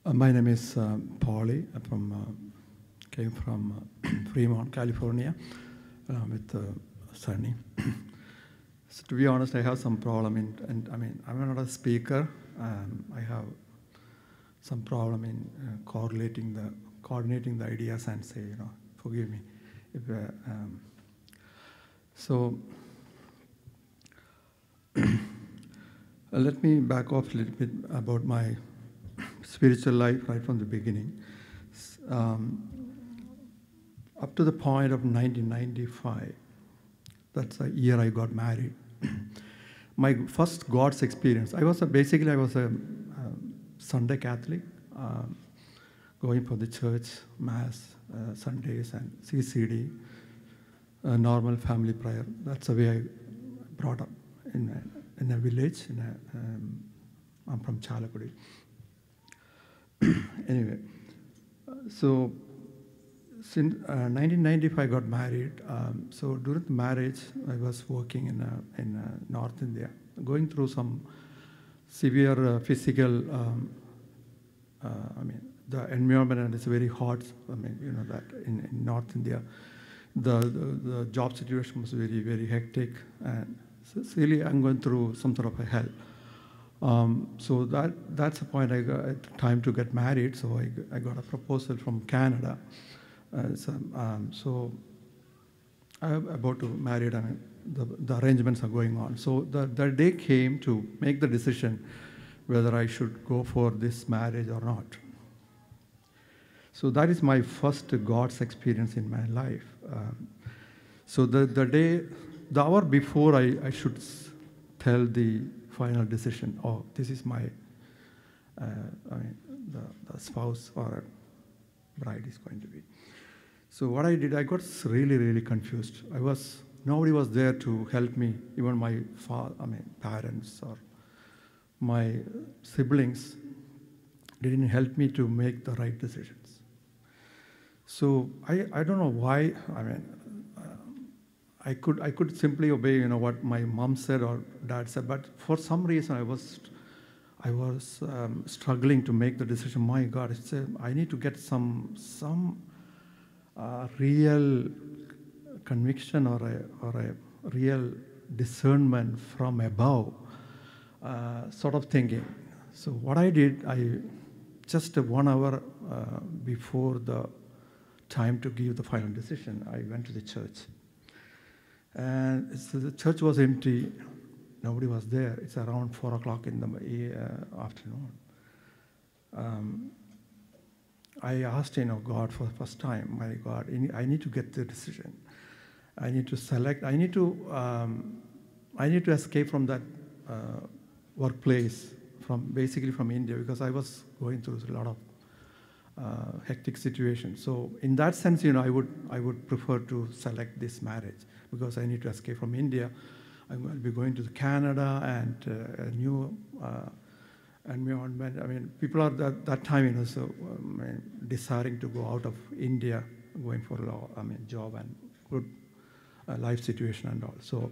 My name is Paulie. Came from Fremont, California, with Sunny. So to be honest, I have some problem and I mean, I'm not a speaker. I have some problem in coordinating the ideas and say, forgive me. If, so let me back off a little bit about my spiritual life right from the beginning. Up to the point of 1995, that's the year I got married. My first God's experience, I was a Sunday Catholic, going for the church, Mass, Sundays, and CCD, normal family prayer. That's the way I brought up in a village. I'm from Chalakudi. Anyway, so since 1995 I got married. So during the marriage, I was working in North India, going through some severe physical. The environment, and it's very hot. That in North India, the job situation was very, very hectic, and so really I'm going through some sort of a hell. So that's the point I got time to get married. So I got a proposal from Canada. So I'm about to marry. The arrangements are going on. So the day came to make the decision whether I should go for this marriage or not. So that is my first God's experience in my life. So the hour before I should tell the final decision, oh, this is my, the spouse or bride is going to be. So what I did, I got really, really confused. Nobody was there to help me, even my parents or my siblings didn't help me to make the right decisions. So I don't know why. I could simply obey, what my mom said or dad said, but for some reason I was struggling to make the decision. My God, I need to get some real conviction or a real discernment from above, sort of thinking. So what I did, just 1 hour before the time to give the final decision, I went to the church. And the church was empty. Nobody was there. It's around 4 o'clock in the afternoon. I asked, God for the first time, my God, I need to get the decision. I need to select. I need to escape from that workplace, basically from India, because I was going through a lot of hectic situation. So in that sense, I would prefer to select this marriage because I need to escape from India. I'm going to be going to Canada and a new environment. People are that time, desiring to go out of India, going for job and good life situation and all. So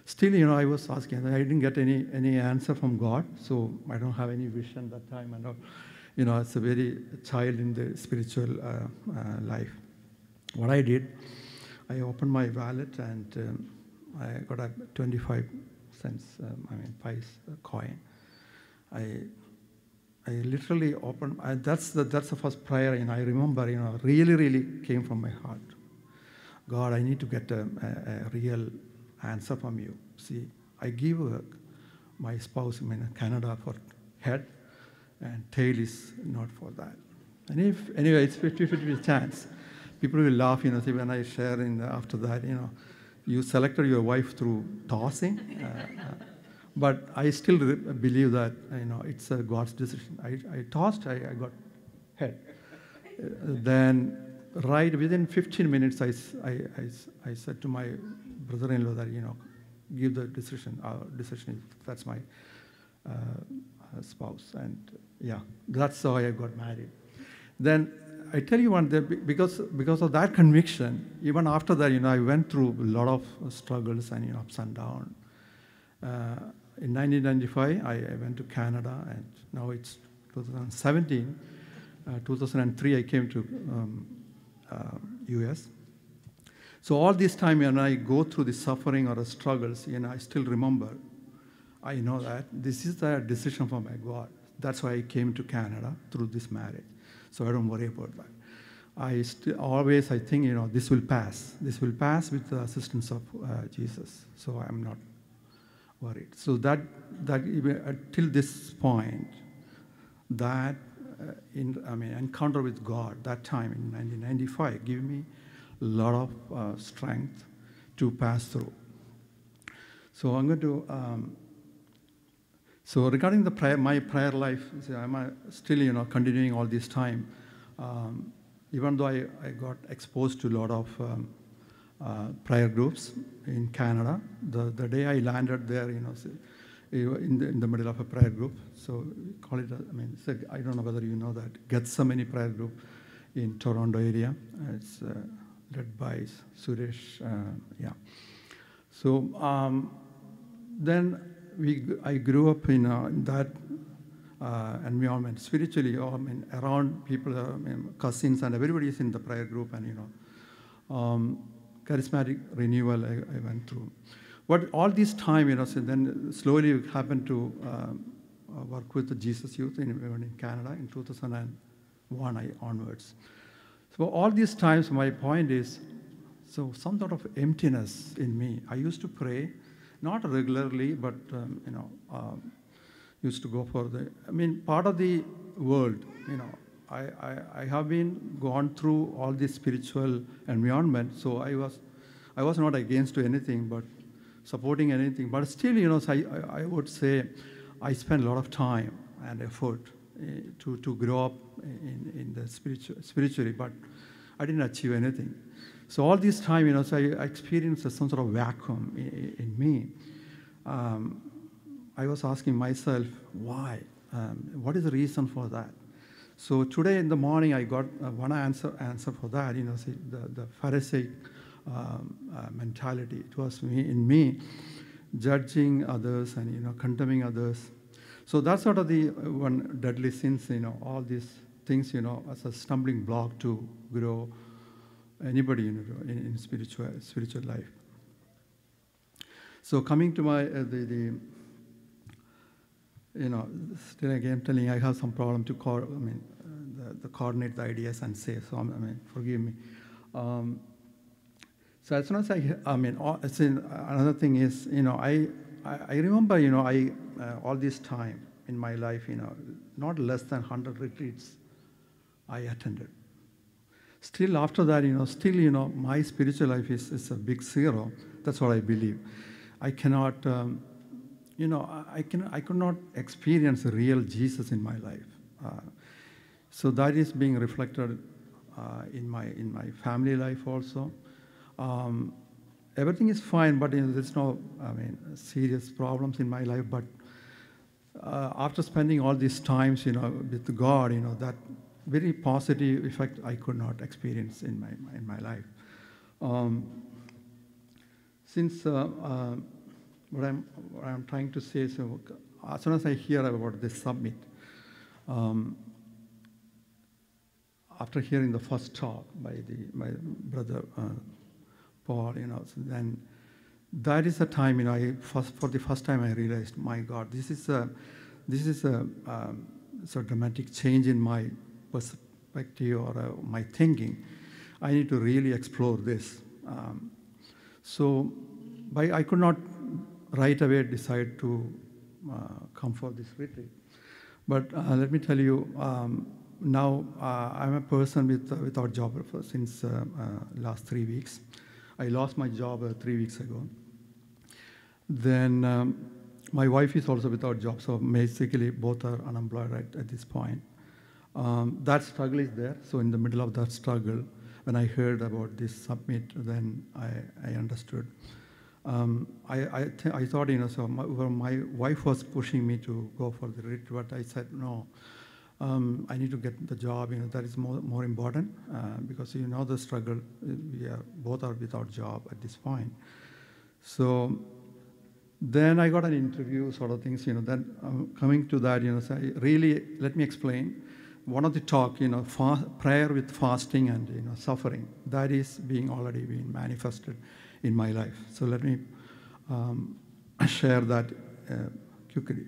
still, I was asking, I didn't get any answer from God. So I don't have any vision that time and all. It's a very child in the spiritual life. What I did, I opened my wallet and I got a 25 cents, pice coin. I literally opened. That's the first prayer. I remember. Really, really came from my heart. God, I need to get a real answer from you. See, I give my spouse in Canada for head. And tail is not for that. And anyway, it's 50-50 chance. People will laugh, see, when I share after that, you selected your wife through tossing. But I still believe that, it's God's decision. I tossed, I got head. Then, right within 15 minutes, I said to my brother-in-law that, give the decision. Our decision, that's my spouse, and that's how I got married. Then I tell you one thing, because of that conviction, even after that, I went through a lot of struggles and ups and downs. In 1995, I went to Canada, and now it's 2017. 2003, I came to US. So all this time, when I go through the suffering or the struggles, I still remember, I know that this is the decision from my God. That's why I came to Canada through this marriage. So I don't worry about that. I think, this will pass. This will pass with the assistance of Jesus. So I'm not worried. So that till this point, that encounter with God, that time in 1995, gave me a lot of strength to pass through. So I'm going to. So regarding the my prayer life, I'm still continuing all this time. Even though I got exposed to a lot of prayer groups in Canada, the day I landed there, in the middle of a prayer group. So we call it, I don't know whether you know that, Gethsemane prayer group in Toronto area. It's led by Suresh, yeah. So then I grew up in that environment spiritually. Around people, cousins, and everybody is in the prayer group, and charismatic renewal I went through. But all this time, so then slowly we happened to work with the Jesus Youth in Canada in 2001 onwards. So all these times, my point is, so some sort of emptiness in me. I used to pray, not regularly, but used to go for part of the world. I have gone through all this spiritual environment, so I was not against to anything, but supporting anything. But still, I would say I spent a lot of time and effort to grow up in the spiritually, but I didn't achieve anything. So all this time, so I experienced some sort of vacuum in me. I was asking myself, why? What is the reason for that? So today in the morning, I got one answer for that. See, the Pharisaic mentality. It was in me, judging others and condemning others. So that's sort of the one deadly sins. All these things, as a stumbling block to grow anybody in spiritual life. So coming to my still again telling you, I have some problem to coordinate the ideas and say. So forgive me. So as soon as another thing is, I remember, all this time in my life, not less than 100 retreats I attended. Still after that, my spiritual life is a big zero. That's what I believe. I cannot, I could not experience a real Jesus in my life. So that is being reflected in my family life also. Everything is fine, but there's no, serious problems in my life. But after spending all these times, with God, that very positive effect I could not experience in my life. Since what I'm trying to say is, as soon as I hear about this summit, after hearing the first talk by my brother Paul, so then that is the time, for the first time I realized, my God, this is a so dramatic change in my perspective or my thinking. I need to really explore this. So I could not right away decide to come for this retreat. But let me tell you, now I'm a person without job since last 3 weeks. I lost my job 3 weeks ago. Then my wife is also without job, so basically both are unemployed at this point. That struggle is there. So in the middle of that struggle, when I heard about this summit, then I understood. I thought, so my wife was pushing me to go for the retreat, but I said, no, I need to get the job, that is more important, because the struggle, both are without job at this point. So then I got an interview sort of things, then coming to that, so really, let me explain. one of the talk, prayer with fasting and suffering, that is already being manifested in my life. So let me share that quickly.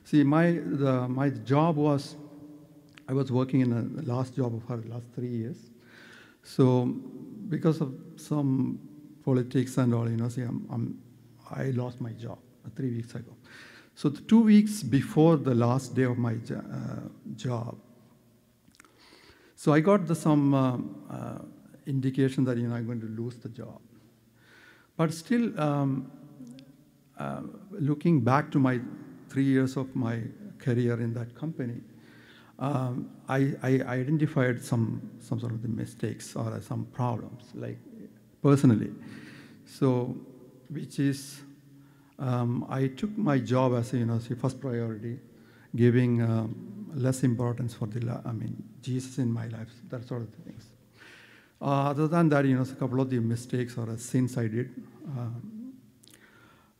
See, my job was, I was working in a last job for the last 3 years. So because of some politics and all, see, I lost my job 3 weeks ago. So the 2 weeks before the last day of my job, so I got some indication that I'm going to lose the job. But still, looking back to my 3 years of my career in that company, I identified some sort of the mistakes or some problems, like personally. So, which is, I took my job as a first priority, giving less importance for Jesus in my life, that sort of things. Other than that, a couple of the mistakes or sins I did.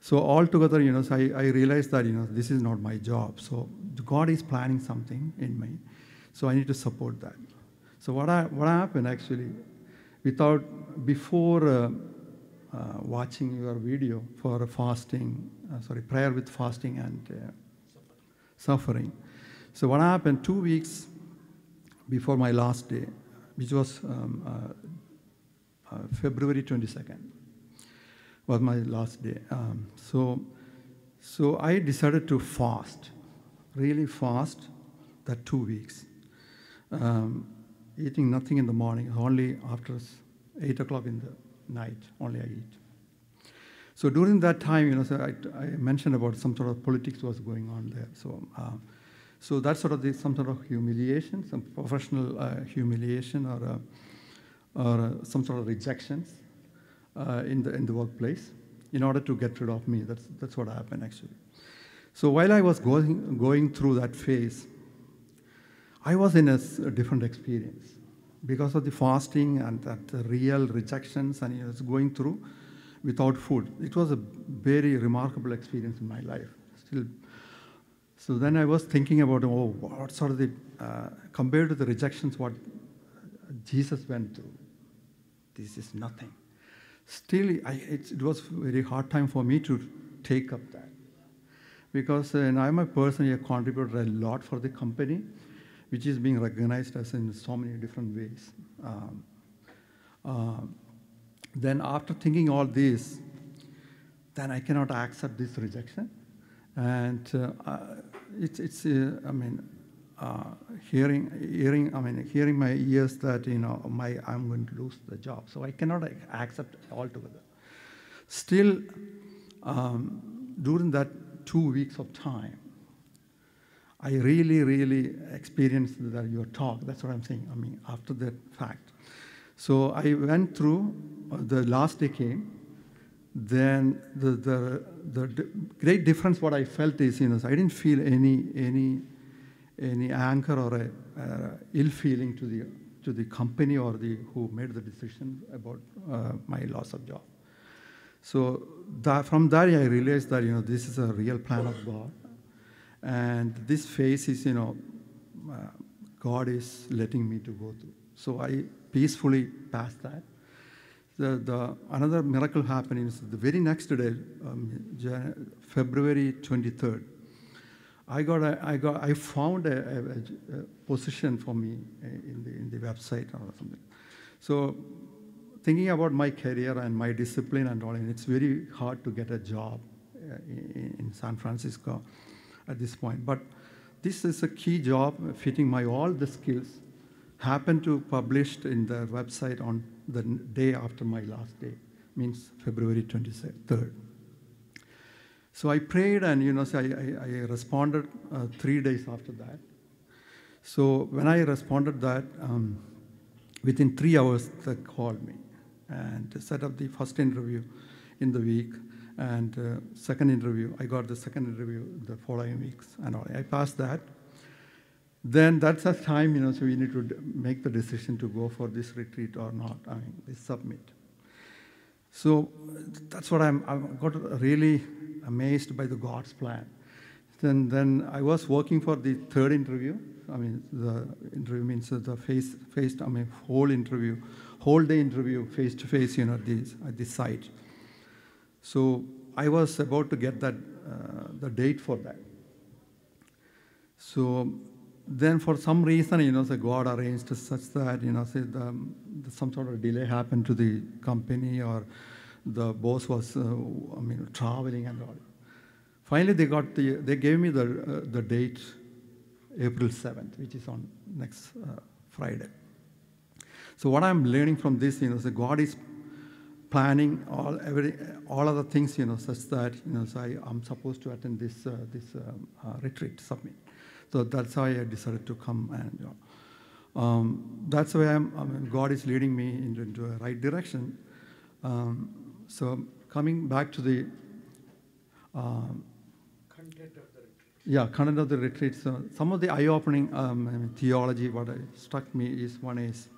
So altogether, I realized that, this is not my job. So God is planning something in me. So I need to support that. So what happened actually, before watching your video for fasting, prayer with fasting and suffering. So what happened 2 weeks before my last day, which was February 22nd, was my last day. So I decided to fast, really fast, that 2 weeks. Eating nothing in the morning, only after 8 o'clock in the night, only I eat. So during that time, I mentioned about some sort of politics was going on there. So that's sort of some sort of humiliation, some professional humiliation or some sort of rejections in the workplace in order to get rid of me. That's what happened actually. So while I was going through that phase, I was in a different experience because of the fasting and that real rejections and was going through without food. It was a very remarkable experience in my life. Still, so then I was thinking about, what sort of compared to the rejections, what Jesus went through, this is nothing. Still, it was a very hard time for me to take up that. Because I'm a person who contributed a lot for the company, which is being recognized as in so many different ways. Then after thinking all this, then I cannot accept this rejection. And hearing my ears that, I'm going to lose the job. So I cannot accept altogether. Still, during that 2 weeks of time, I really, really experienced your talk. That's what I'm saying, after that fact. So I went through, the last day came, then the great difference what I felt is, I didn't feel any anger or ill feeling to the company or who made the decision about my loss of job. So from that I realized that this is a real plan of God, and this phase is God is letting me to go through. So I peacefully passed that. Another miracle happened is the very next day, February 23rd. I found a position for me in the website or something. So thinking about my career and my discipline and all, it's very hard to get a job in San Francisco at this point. But this is a key job fitting all the skills. Happened to published in the website on the day after my last day, means February 23rd. So I prayed and I responded 3 days after that. So when I responded that, within 3 hours they called me and set up the first interview in the week, and second interview, I got the second interview the following weeks, and I passed that. Then that's the time, so we need to make the decision to go for this retreat or not, this summit. So that's what I got really amazed by the God's plan. Then I was working for the third interview I mean, the interview means the whole day interview, face to face, at this site. So I was about to get that the date for that. So then, for some reason, so God arranged such that some sort of delay happened to the company, or the boss was traveling and all. Finally, they gave me the date, April 7th, which is on next Friday. So what I'm learning from this, so God is planning all other things, such that so I'm supposed to attend this retreat summit. So that's why I decided to come, and that's why God is leading me into the right direction. So coming back to the content of the retreat. So some of the eye-opening theology, what struck me is, one is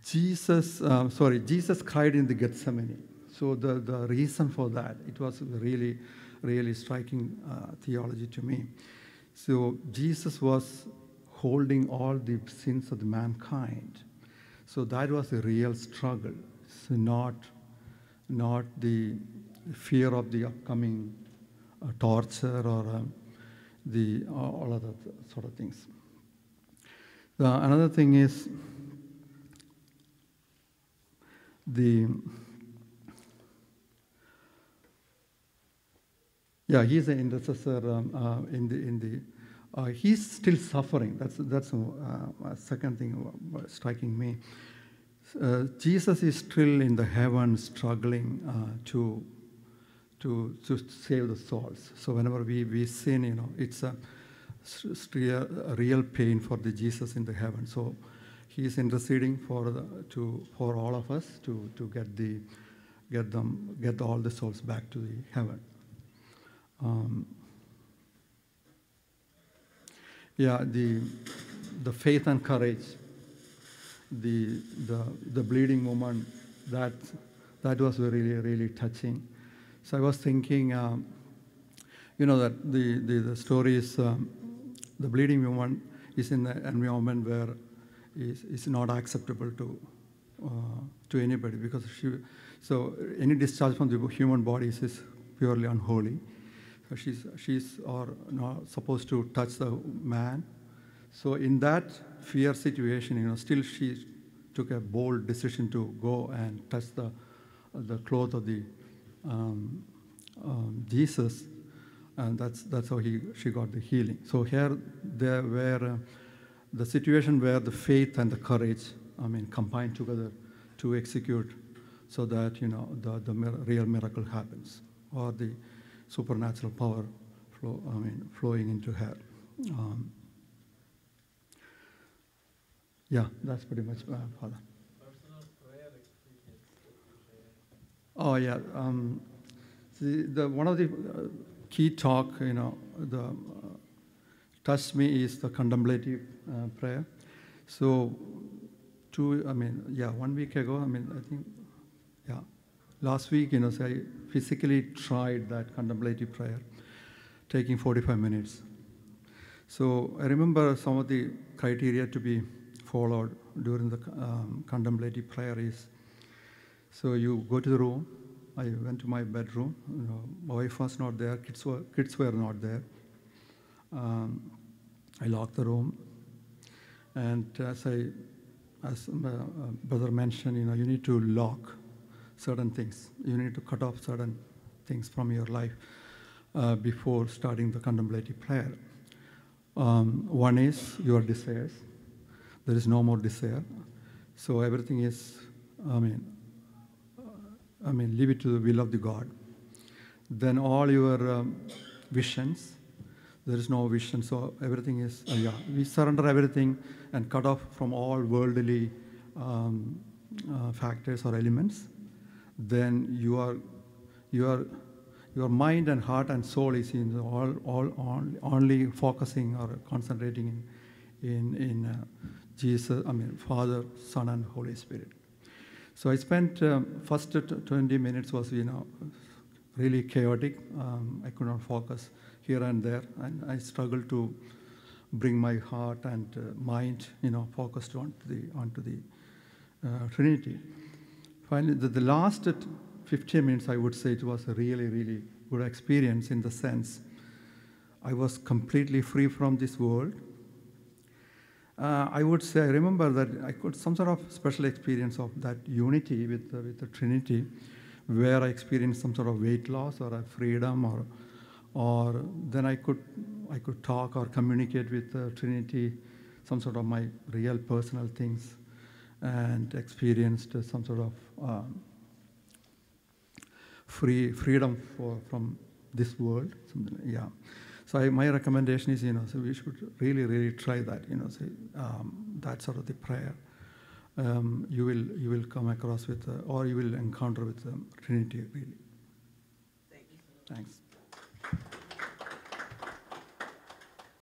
Jesus cried in the Gethsemane. So the reason for that, it was really, really striking theology to me. So Jesus was holding all the sins of the mankind. So that was a real struggle. So not the fear of the upcoming torture or all other sort of things. Another thing is he's an intercessor he's still suffering. That's a second thing striking me. Jesus is still in the heavens struggling to save the souls. So whenever we sin, it's a real pain for the Jesus in the heaven. So he is interceding for all of us to get all the souls back to the heaven. The faith and courage, the bleeding woman, that was really, really touching. So I was thinking, that the story is the bleeding woman is in an environment where is not acceptable to anybody, because so any discharge from the human bodies is purely unholy. So she's not supposed to touch the man. So in that fear situation, still she took a bold decision to go and touch the cloth of the Jesus, and that's how she got the healing. So here there were the situation where the faith and the courage, combine together to execute, so that the real miracle happens, or the supernatural power flowing into her. That's pretty much Father. Personal prayer experience that you share. Oh yeah, one of the key talk touched me is the contemplative prayer. So 1 week ago, last week, so I physically tried that contemplative prayer, taking 45 minutes. So I remember some of the criteria to be followed during the contemplative prayer is, so you go to the room. I went to my bedroom. My wife was not there. Kids were not there. I locked the room, and as my brother mentioned, you need to lock certain things. You need to cut off certain things from your life before starting the contemplative prayer. One is your desires. There is no more desire. So everything is, leave it to the will of the God. Then all your visions, there is no vision. So everything is, we surrender everything and cut off from all worldly factors or elements. Then your mind and heart and soul is in only focusing or concentrating in Jesus, Father, Son, and Holy Spirit. So I spent first 20 minutes was really chaotic. I could not focus here and there, and I struggle to bring my heart and mind, focused onto the Trinity. Finally, the last 15 minutes, I would say it was a really, really good experience in the sense I was completely free from this world. I would say I remember that I got some sort of special experience of that unity with the Trinity, where I experienced some sort of weight loss or a freedom, or then I could talk or communicate with the Trinity, some sort of my real personal things, and experienced some sort of freedom from this world. Yeah. So my recommendation is, so we should really, really try that. That sort of the prayer. You will come across with, or you will encounter with Trinity. Really. Thank you. Thanks.